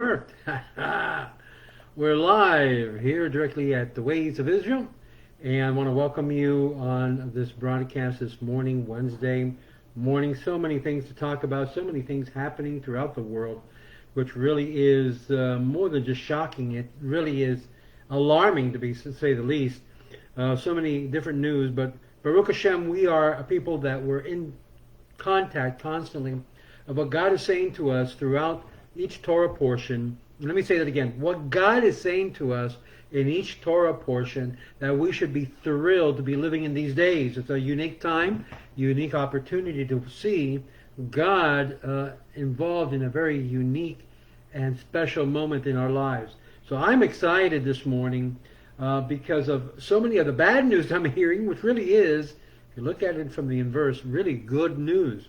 Earth. We're live here directly at the Ways of Israel, and I want to welcome you on this broadcast this morning, Wednesday morning. So many things to talk about, so many things happening throughout the world, which really is more than just shocking. It really is alarming, to say the least. So many different news, but Baruch Hashem, we are a people that we're in contact constantly of what God is saying to us throughout each Torah portion. Let me say that again. What God is saying to us in each Torah portion, that we should be thrilled to be living in these days. It's a unique time, unique opportunity to see God involved in a very unique and special moment in our lives. So I'm excited this morning because of so many of the bad news I'm hearing, which really is, if you look at it from the inverse, really good news.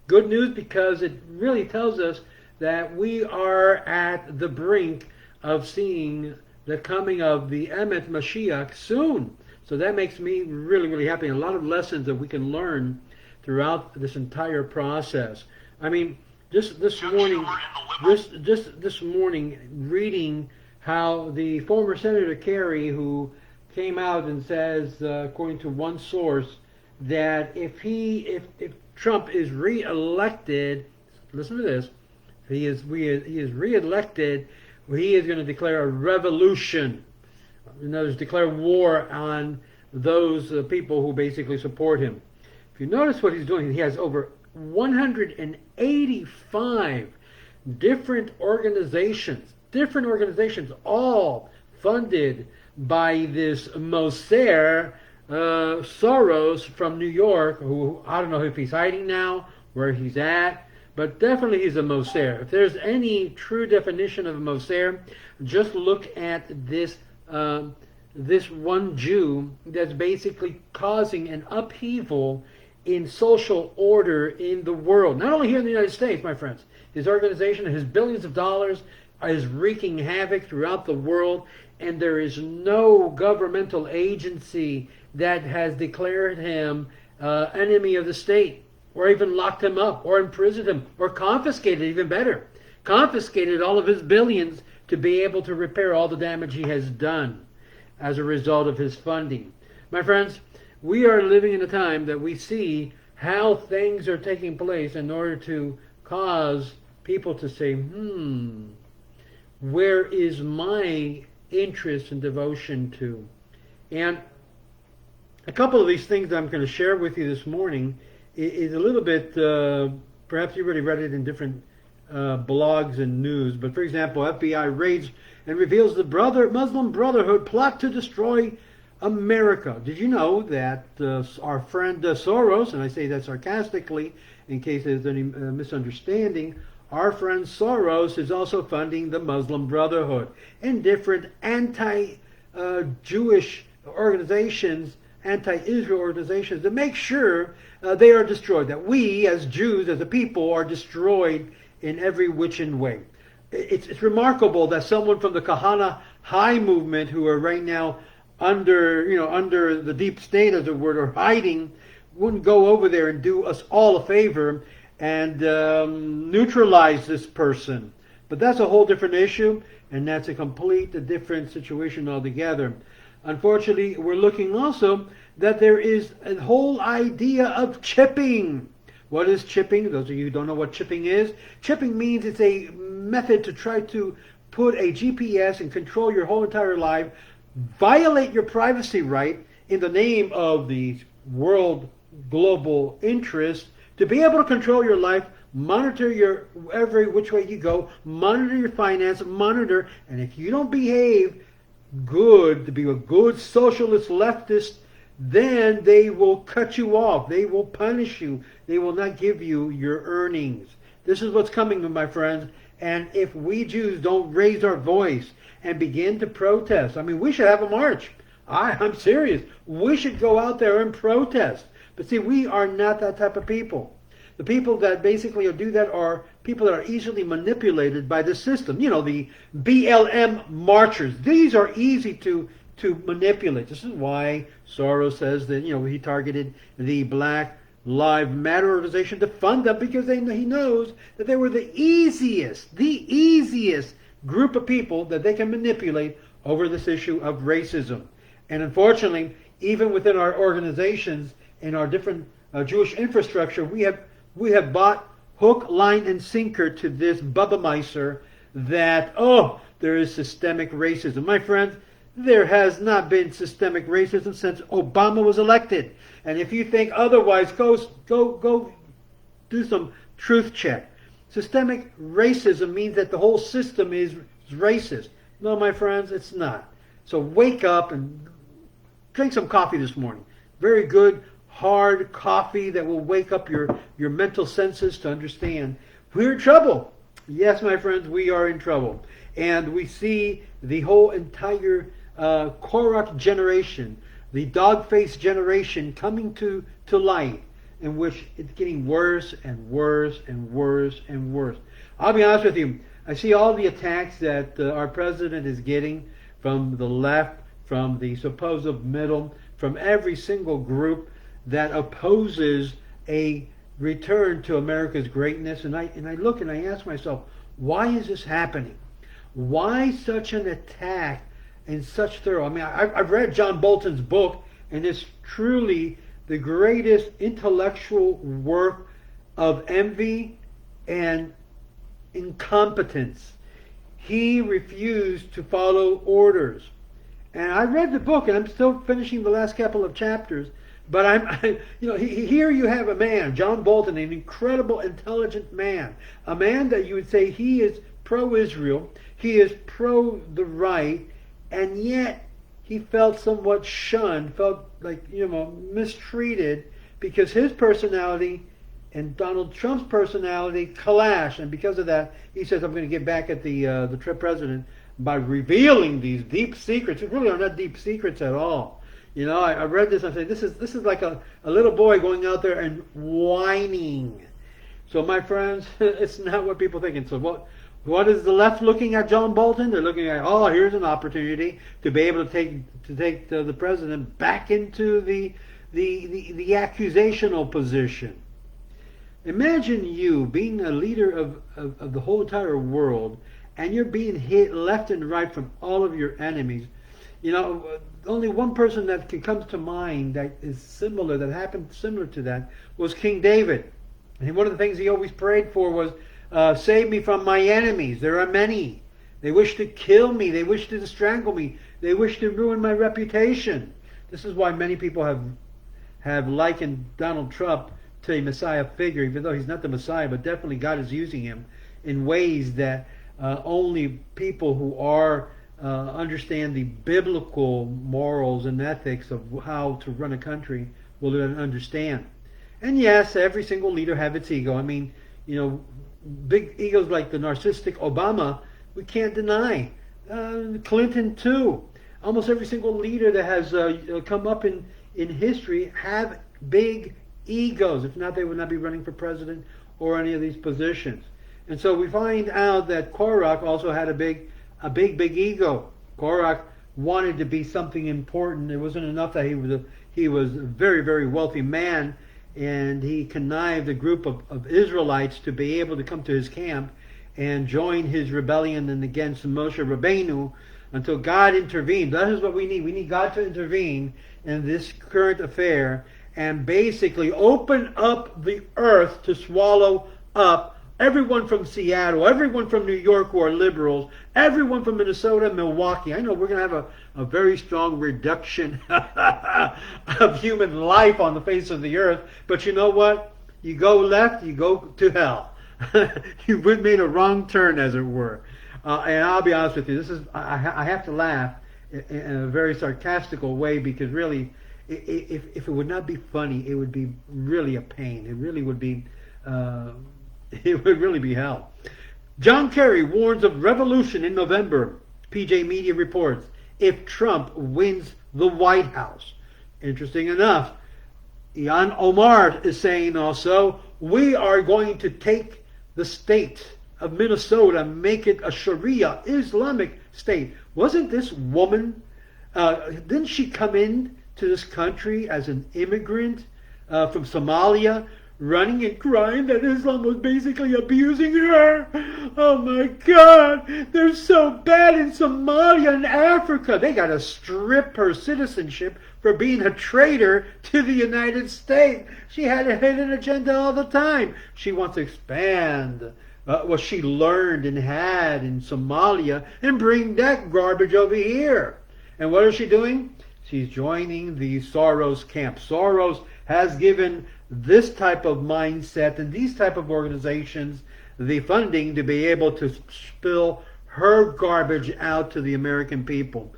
Good news because it really tells us that we are at the brink of seeing the coming of the Emet Mashiach soon. So that makes me really, really happy. And a lot of lessons that we can learn throughout this entire process. I mean, just this morning, this morning, reading how the former Senator Kerry, who came out and says, according to one source, that if Trump is re-elected, listen to this, he is re-elected, he is going to declare a revolution. In other words, declare war on those people who basically support him. If you notice what he's doing, he has over 185 different organizations, all funded by this Moshe Soros from New York, who I don't know if he's hiding now, where he's at, but definitely he's a Moshe. If there's any true definition of a Moshe, just look at this this one Jew that's basically causing an upheaval in social order in the world. Not only here in the United States, my friends. His organization, his billions of dollars, is wreaking havoc throughout the world, and there is no governmental agency that has declared him enemy of the state, or even locked him up, or imprisoned him, or confiscated, even better, confiscated all of his billions to be able to repair all the damage he has done as a result of his funding. My friends, we are living in a time that we see how things are taking place in order to cause people to say, where is my interest and devotion to? And a couple of these things that I'm going to share with you this morning is a little bit, perhaps you already read it in different blogs and news, but for example, FBI raids and reveals the Muslim Brotherhood plot to destroy America. Did you know that our friend Soros, and I say that sarcastically in case there's any misunderstanding, our friend Soros is also funding the Muslim Brotherhood and different anti-Jewish organizations, anti-Israel organizations, to make sure they are destroyed, that we as Jews, as a people, are destroyed in every which and way. It's remarkable that someone from the Kahana High movement, who are right now under the deep state, as it were, or hiding, wouldn't go over there and do us all a favor and neutralize this person. But that's a whole different issue, and that's a complete different situation altogether. Unfortunately, we're looking also that there is a whole idea of chipping. What is chipping? Those of you who don't know what chipping is, chipping means it's a method to try to put a GPS and control your whole entire life, violate your privacy right in the name of the world global interest, to be able to control your life, monitor your every which way you go, monitor your finance, monitor, and if you don't behave good, to be a good socialist leftist, then they will cut you off. They will punish you. They will not give you your earnings. This is what's coming, my friends. And if we Jews don't raise our voice and begin to protest, I mean, we should have a march. I'm serious. We should go out there and protest. But see, we are not that type of people. The people that basically do that are people that are easily manipulated by the system. You know, the BLM marchers. These are easy to manipulate. This is why Soros says that, he targeted the Black Lives Matter organization to fund them, because he knows that they were the easiest group of people that they can manipulate over this issue of racism. And unfortunately, even within our organizations and our different Jewish infrastructure, we have bought hook, line, and sinker to this Bubba that, oh, there is systemic racism. My friends, there has not been systemic racism since Obama was elected. And if you think otherwise, go do some truth check. Systemic racism means that the whole system is racist. No, my friends, it's not. So wake up and drink some coffee this morning. Very good, hard coffee that will wake up your mental senses to understand we're in trouble. Yes, my friends, we are in trouble. And we see the whole entire Korach generation, the dog-faced generation coming to light, in which it's getting worse and worse and worse and worse. I'll be honest with you, I see all the attacks that our president is getting from the left, from the supposed middle, from every single group that opposes a return to America's greatness. And I look and I ask myself, why is this happening? Why such an attack and such thorough? I mean, I've read John Bolton's book, and it's truly the greatest intellectual work of envy and incompetence. He refused to follow orders. And I read the book, and I'm still finishing the last couple of chapters. But here you have a man, John Bolton, an incredible, intelligent man, a man that you would say he is pro-Israel, he is pro the right, and yet he felt somewhat shunned, felt like mistreated, because his personality and Donald Trump's personality clashed, and because of that, he says, "I'm going to get back at the president by revealing these deep secrets." It really are not deep secrets at all. I read this and I said, this is like a little boy going out there and whining. So my friends, it's not what people think. And so what is the left looking at John Bolton? They're looking at, oh, here's an opportunity to be able to take the president back into the accusational position. Imagine you being a leader of the whole entire world, and you're being hit left and right from all of your enemies. Only one person that comes to mind that is similar, that happened similar to that, was King David. And one of the things he always prayed for was, save me from my enemies. There are many. They wish to kill me. They wish to strangle me. They wish to ruin my reputation. This is why many people have likened Donald Trump to a Messiah figure, even though he's not the Messiah, but definitely God is using him in ways that only people who understand the biblical morals and ethics of how to run a country will understand. And yes, every single leader have its ego. I mean, big egos like the narcissistic Obama, we can't deny. Clinton too. Almost every single leader that has come up in history have big egos. If not, they would not be running for president or any of these positions. And so we find out that Korach also had a big ego. Korach wanted to be something important. It wasn't enough that he was a very, very wealthy man, and he connived a group of Israelites to be able to come to his camp and join his rebellion and against Moshe Rabbeinu until God intervened. That is what we need. We need God to intervene in this current affair and basically open up the earth to swallow up everyone from Seattle, everyone from New York who are liberals, everyone from Minnesota, Milwaukee. I know we're going to have a very strong reduction of human life on the face of the earth, but you know what? You go left, you go to hell. You've made a wrong turn, as it were. And I'll be honest with you, I have to laugh in a very sarcastical way, because really, if it would not be funny, it would be really a pain. It really would be... it would really be hell. John Kerry warns of revolution in November. PJ Media reports, if Trump wins the White House. Interesting enough, Ian Omar is saying also, we are going to take the state of Minnesota, make it a Sharia Islamic state. Wasn't this woman, didn't she come in to this country as an immigrant from Somalia? running and crying that Islam was basically abusing her. Oh my God, they're so bad in Somalia and Africa. They got to strip her citizenship for being a traitor to the United States. She had a hidden agenda all the time. She wants to expand what she learned and had in Somalia and bring that garbage over here. And what is she doing? She's joining the Soros camp. Soros has given this type of mindset and these type of organizations the funding to be able to spill her garbage out to the American people.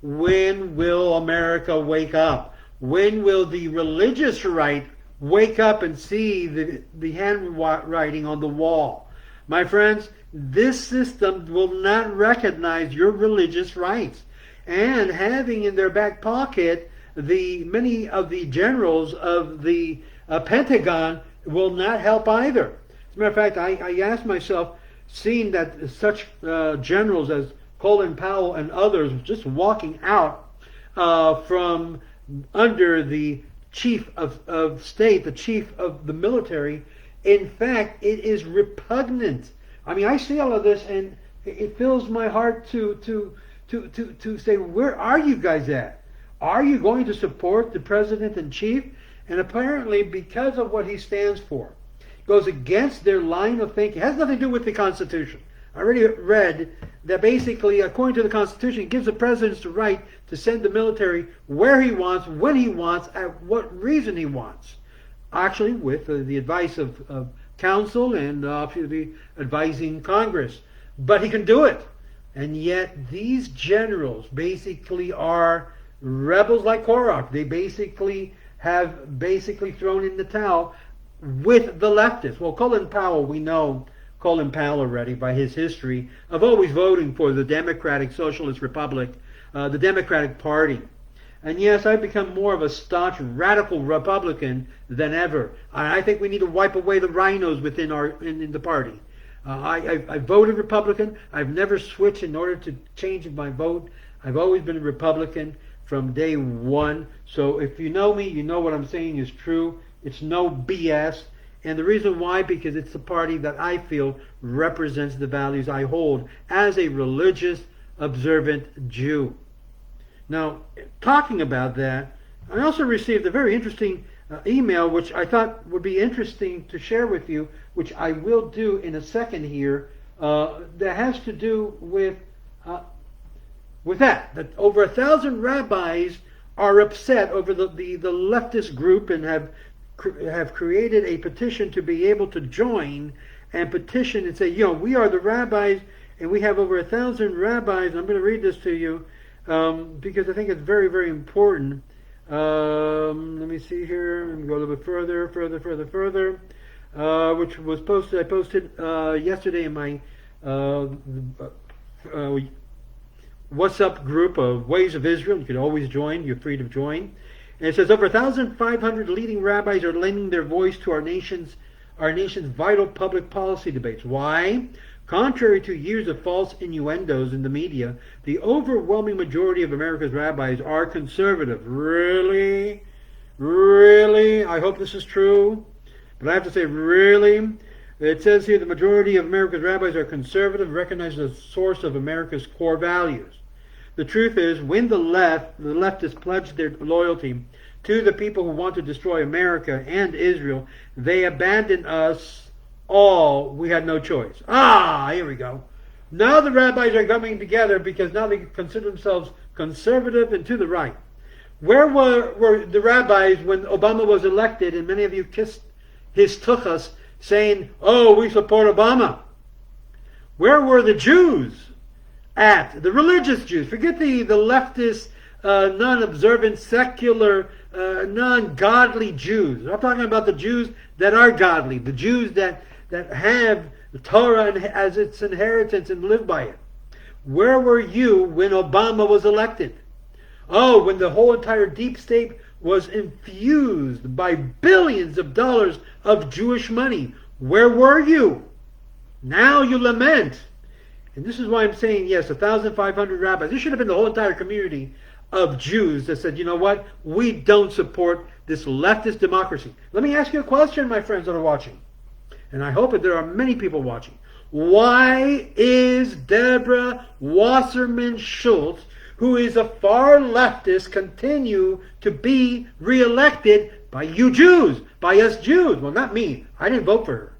When will America wake up? When will the religious right wake up and see the handwriting on the wall? My friends, this system will not recognize your religious rights. And having in their back pocket many of the generals of the Pentagon will not help either. As a matter of fact, I asked myself, seeing that such generals as Colin Powell and others just walking out from under the chief of state, the chief of the military, in fact, it is repugnant. I mean, I see all of this, and it fills my heart to say, where are you guys at? Are you going to support the president in chief? And apparently, because of what he stands for, goes against their line of thinking. It has nothing to do with the Constitution. I already read that basically, according to the Constitution, it gives the president the right to send the military where he wants, when he wants, at what reason he wants. Actually, with the advice of counsel and obviously advising Congress. But he can do it. And yet these generals basically are rebels like Korach. They basically have thrown in the towel with the leftists. Well, Colin Powell, we know Colin Powell already by his history of always voting for the Democratic Socialist Republic, the Democratic Party. And yes, I've become more of a staunch radical Republican than ever. I think we need to wipe away the rhinos within in the party. I voted Republican. I've never switched in order to change my vote. I've always been a Republican from day one. So if you know me, you know what I'm saying is true. It's no BS. And the reason why, because it's the party that I feel represents the values I hold as a religious, observant Jew. Now, talking about that, I also received a very interesting email, which I thought would be interesting to share with you, which I will do in a second here, that has to do with that over 1,000 rabbis are upset over the leftist group and have created a petition to be able to join and petition and say, we are the rabbis, and we have over 1,000 rabbis. And I'm going to read this to you because I think it's very, very important. Let me see here. Let me go a little bit further, which was posted. I posted yesterday in my WhatsApp group of Ways of Israel. You can always join. You're free to join. And it says over 1,500 leading rabbis are lending their voice to our nation's vital public policy debates. Why? Contrary to years of false innuendos in the media, the overwhelming majority of America's rabbis are conservative. Really? Really? I hope this is true. But I have to say, really? It says here the majority of America's rabbis are conservative, recognized as a source of America's core values. The truth is, when the leftists pledged their loyalty to the people who want to destroy America and Israel, they abandoned us all. We had no choice. Here we go. Now the rabbis are coming together because now they consider themselves conservative and to the right. Where were the rabbis when Obama was elected and many of you kissed his tuchas saying, we support Obama? Where were the Jews at? The religious Jews. Forget the leftist, non-observant, secular, non-godly Jews. I'm talking about the Jews that are godly, the Jews that have the Torah as its inheritance and live by it. Where were you when Obama was elected? When the whole entire deep state was infused by billions of dollars of Jewish money. Where were you? Now you lament. And this is why I'm saying, yes, 1,500 rabbis. This should have been the whole entire community of Jews that said, you know what? We don't support this leftist democracy. Let me ask you a question, my friends that are watching. And I hope that there are many people watching. Why is Deborah Wasserman Schultz, who is a far leftist, continue to be reelected by you Jews, by us Jews? Well, not me. I didn't vote for her.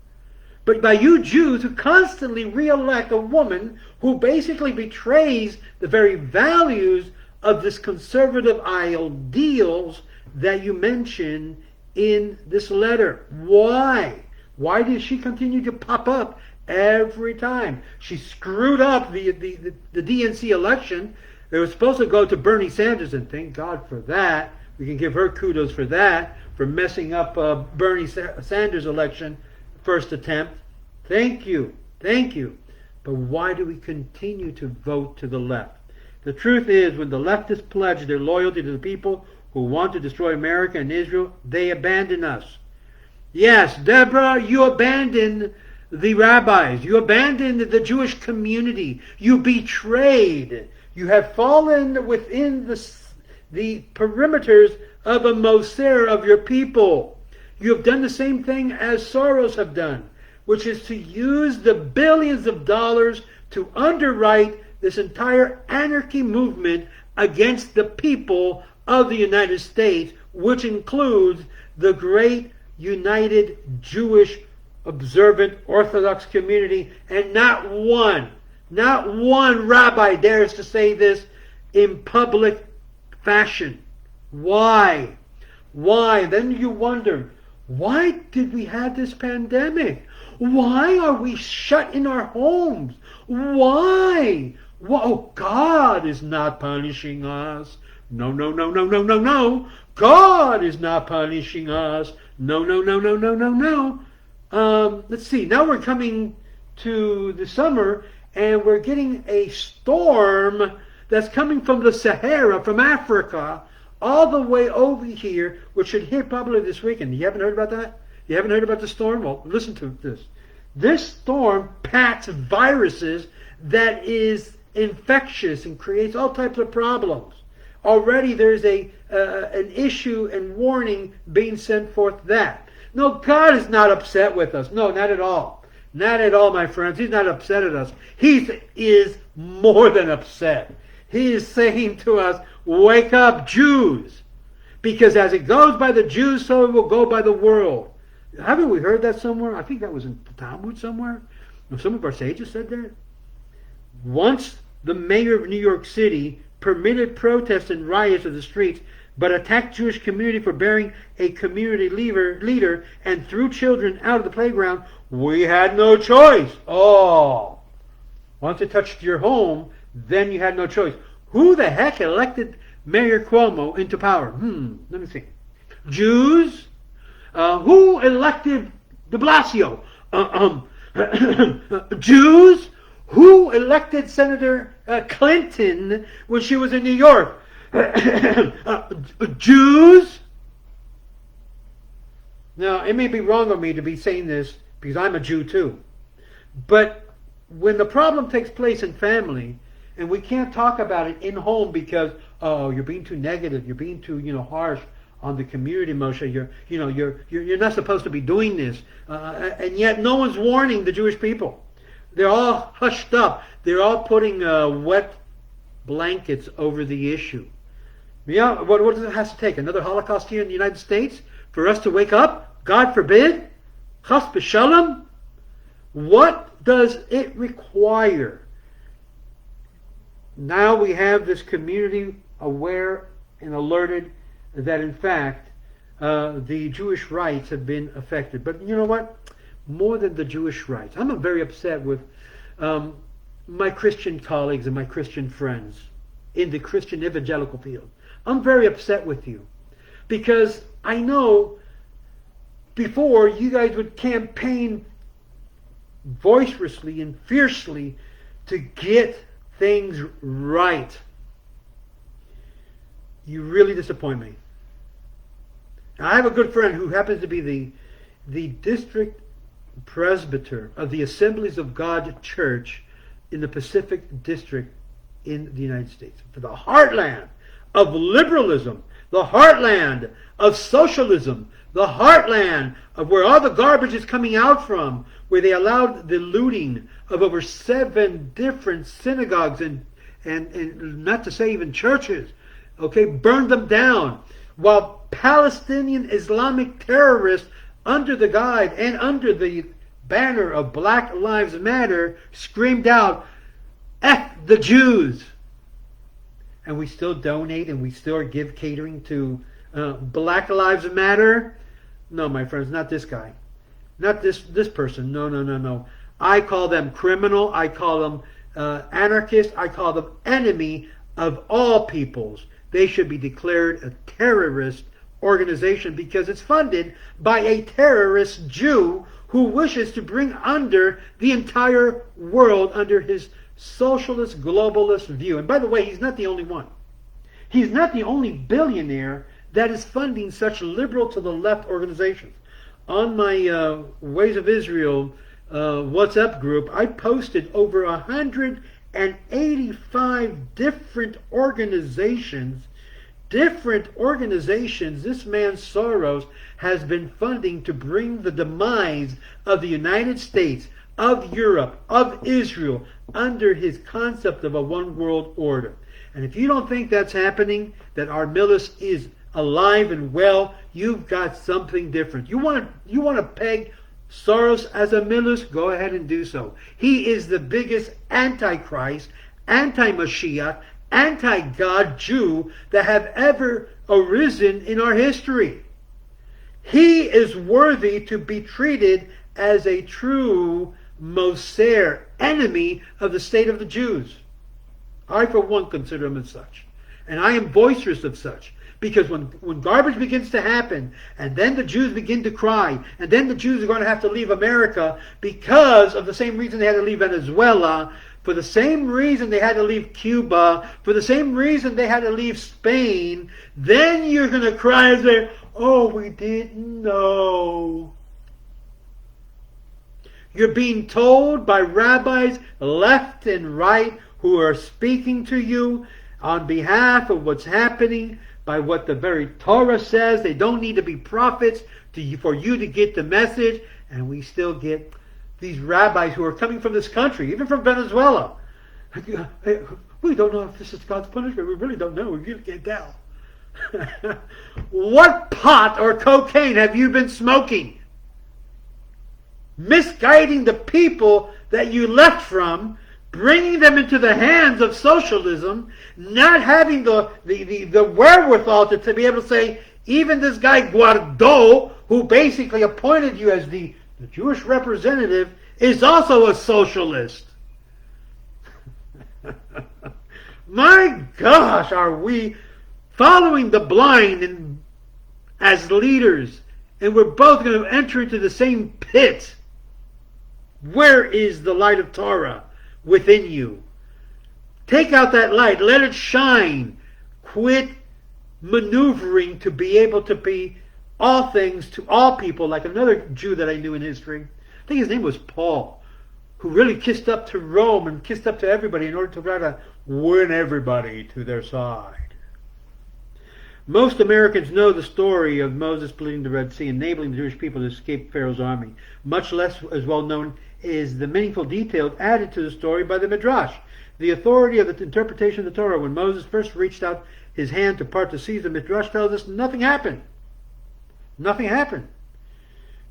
But by you Jews who constantly reelect a woman who basically betrays the very values of this conservative ideals that you mention in this letter. Why? Why does she continue to pop up every time? She screwed up the DNC election. It was supposed to go to Bernie Sanders, and thank God for that. We can give her kudos for that, for messing up Bernie Sanders' election first attempt. Thank you. Thank you. But why do we continue to vote to the left? The truth is, when the leftists pledge their loyalty to the people who want to destroy America and Israel, they abandon us. Yes, Deborah, you abandoned the rabbis. You abandoned the Jewish community. You betrayed. You have fallen within the perimeters of a Moser of your people. You have done the same thing as Soros have done, which is to use the billions of dollars to underwrite this entire anarchy movement against the people of the United States, which includes the great United Jewish observant Orthodox community. And not one rabbi dares to say this in public fashion. Why? Why? Then you wonder, why did we have this pandemic? Why are we shut in our homes? Why? Oh, God is not punishing us. No, no, no, no, no, no, no. God is not punishing us. No, no, no, no, no, no, no. Let's see. Now we're coming to the summer, and we're getting a storm that's coming from the Sahara, from Africa, all the way over here, which should hit probably this weekend. You haven't heard about that? You haven't heard about the storm? Well, listen to this. This storm packs viruses that is infectious and creates all types of problems. Already there's an issue and warning being sent forth that. No, God is not upset with us. No, not at all. Not at all, my friends. He's not upset at us. He is more than upset. He is saying to us, wake up, Jews. Because as it goes by the Jews, so it will go by the world. Haven't we heard that somewhere? I think that was in the Talmud somewhere. Some of our sages said that. Once the mayor of New York City permitted protests and riots in the streets, but attacked Jewish community for bearing a community leader and threw children out of the playground, we had no choice. Oh, once it touched your home, then you had no choice. Who the heck elected Mayor Cuomo into power? Let me see. Jews? Who elected de Blasio? Jews? Who elected Senator Clinton when she was in New York? Jews? Now, it may be wrong of me to be saying this because I'm a Jew too. But when the problem takes place in family, and we can't talk about it in home because, oh, you're being too negative, you're being too, harsh on the community, Moshe. You're not supposed to be doing this, and yet no one's warning the Jewish people. They're all hushed up. They're all putting wet blankets over the issue. Yeah, what does it have to take? Another Holocaust here in the United States for us to wake up? God forbid. Chas v'shalom. What does it require? Now we have this community aware and alerted that in fact the Jewish rights have been affected. But you know what? More than the Jewish rights, I'm very upset with my Christian colleagues and my Christian friends in the Christian evangelical field. I'm very upset with you because I know before you guys would campaign boisterously and fiercely to get things right. You really disappoint me. Now, I have a good friend who happens to be the district presbyter of the Assemblies of God Church in the Pacific District in the United States. For the heartland of liberalism, the heartland of socialism, the heartland of where all the garbage is coming out from, where they allowed the looting of over 7 different synagogues and not to say even churches, okay, burned them down, while Palestinian Islamic terrorists under the guide and under the banner of Black Lives Matter screamed out, "F the Jews." And we still donate and we still give catering to Black Lives Matter. No, my friends, not this guy. Not this person. No. I call them criminal. I call them anarchist. I call them enemy of all peoples. They should be declared a terrorist organization because it's funded by a terrorist Jew who wishes to bring under the entire world under his socialist globalist view. And by the way, he's not the only one. He's not the only billionaire that is funding such liberal to the left organizations. On my Ways of Israel WhatsApp group, I posted over 185 different organizations this man Soros has been funding to bring the demise of the United States, of Europe, of Israel, under his concept of a one world order. And if you don't think that's happening, that our Millis is alive and well, you've got something different. You want to peg Soros as a Millis? Go ahead and do so. He is the biggest antichrist, anti-Mashiach, anti-God Jew that have ever arisen in our history. He is worthy to be treated as a true Moser, enemy of the state of the Jews. I, for one, consider him as such. And I am boisterous of such. Because when garbage begins to happen, and then the Jews begin to cry, and then the Jews are going to have to leave America because of the same reason they had to leave Venezuela, for the same reason they had to leave Cuba, for the same reason they had to leave Spain, then you're going to cry and say, "Oh, we didn't know." You're being told by rabbis left and right who are speaking to you on behalf of what's happening, by what the very Torah says. They don't need to be prophets for you to get the message. And we still get these rabbis who are coming from this country, even from Venezuela. We don't know if this is God's punishment. We really don't know. We really can't tell. What pot or cocaine have you been smoking? Misguiding the people that you left from, bringing them into the hands of socialism, not having the wherewithal to be able to say, even this guy Guardo, who basically appointed you as the Jewish representative, is also a socialist. My gosh, are we following the blind and as leaders, and we're both going to enter into the same pit? Where is the light of Torah within you? Take out that light. Let it shine. Quit maneuvering to be able to be all things to all people, like another Jew that I knew in history. I think his name was Paul, who really kissed up to Rome and kissed up to everybody in order to try to win everybody to their side. Most Americans know the story of Moses splitting the Red Sea, enabling the Jewish people to escape Pharaoh's army. Much less as well known is the meaningful details added to the story by the Midrash. The authority of the interpretation of the Torah. When Moses first reached out his hand to part the seas, the Midrash tells us nothing happened. Nothing happened.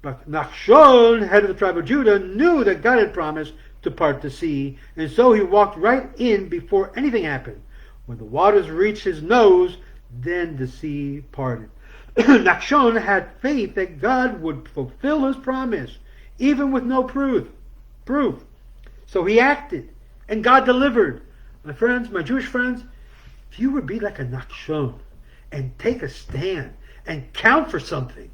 But Nachshon, head of the tribe of Judah, knew that God had promised to part the sea, and so he walked right in before anything happened. When the waters reached his nose, then the sea parted. Nachshon had faith that God would fulfill his promise, even with no proof. So he acted, and God delivered. My friends, my Jewish friends, if you would be like a Nachshon and take a stand and count for something,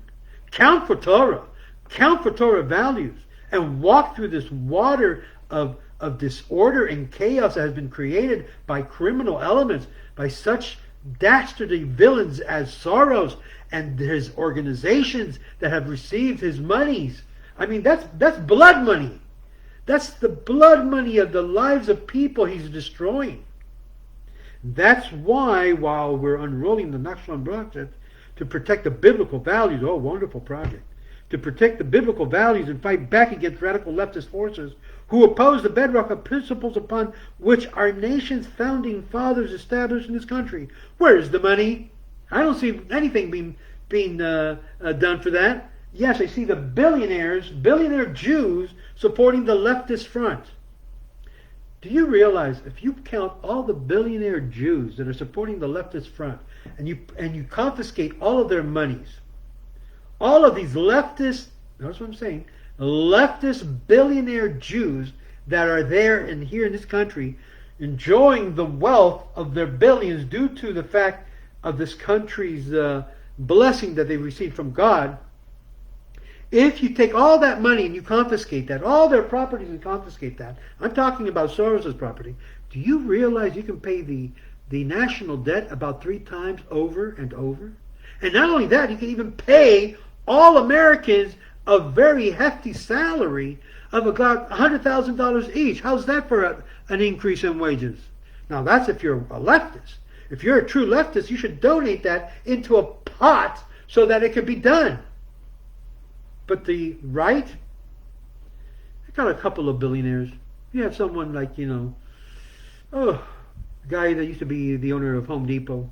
count for Torah values, and walk through this water of disorder and chaos that has been created by criminal elements, by such dastardly villains as Soros and his organizations that have received his monies. I mean, that's blood money. That's the blood money of the lives of people he's destroying. That's why, while we're unrolling the national project to protect the biblical values, oh, wonderful project, to protect the biblical values and fight back against radical leftist forces who oppose the bedrock of principles upon which our nation's founding fathers established in this country. Where's the money? I don't see anything being done for that. Yes, I see the billionaire Jews supporting the leftist front. Do you realize if you count all the billionaire Jews that are supporting the leftist front and you confiscate all of their monies, all of these leftist, notice what I'm saying, leftist billionaire Jews that are there and here in this country enjoying the wealth of their billions due to the fact of this country's blessing that they received from God, if you take all that money and you confiscate that, all their properties and confiscate that, I'm talking about Soros's property, do you realize you can pay the national debt about 3 times over and over? And not only that, you can even pay all Americans a very hefty salary of about $100,000 each. How's that for an increase in wages? Now that's if you're a leftist. If you're a true leftist, you should donate that into a pot so that it can be done. But the right, I got a couple of billionaires. You have someone like, a guy that used to be the owner of Home Depot.